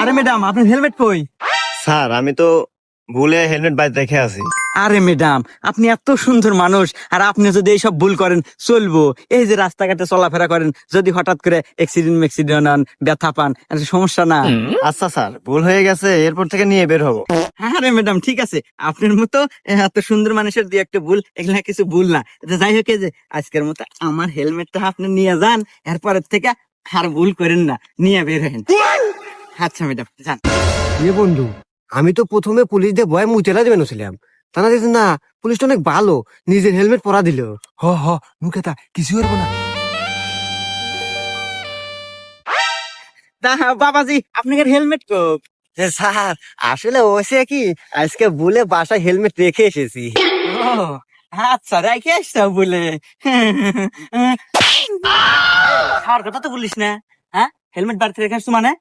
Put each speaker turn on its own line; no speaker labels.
আরে ম্যাডাম আপনার হেলমেট কই?
স্যার আমি তো ভুলে হেলমেট বাড়িতে রেখে আছি।
আরে ম্যাডাম আপনি এত সুন্দর মানুষ, আর আপনি যদি এইসব ভুল করেন চলবো? এই যে রাস্তাঘাটে চলাফেরা করেন, যদি হঠাৎ করে অ্যাক্সিডেন্ট হন, ব্যথা পান, একটা সমস্যা না?
আচ্ছা স্যার, ভুল হয়ে গেছে, এরপর থেকে নিয়ে বের হবো।
আরে ম্যাডাম ঠিক আছে, আপনার মতো এত সুন্দর মানুষের দিয়ে একটা ভুল, এগুলা কিছু ভুল না। যাই হোক, এই যে আজকের মতো আমার হেলমেটটা আপনি নিয়ে যান, এরপরের থেকে আর ভুল করেন না, নিয়ে বের হেন। আচ্ছা ম্যাডাম যান।
এ বন্ধু, আমি তো প্রথমে পুলিশ দিয়ে ভয় মুতেলা দেবেন ছিলাম, তারা দেখছে না পুলিশটা অনেক ভালো, নিজের হেলমেট পরা দিল।
হ হ মুখেতা কিছু করবো না।
বাবাজি আপনার হেলমেট কো?
স্যার আসলে হয়েছে কি, আজকে ভুলে বাসায় হেলমেট রেখে এসেছি।
ও আচ্ছা, রেখে আসছো বলে। খাওয়ার কথা তো বলিস না, হ্যাঁ? হেলমেট বাড়িতে রেখে আসছো মানে?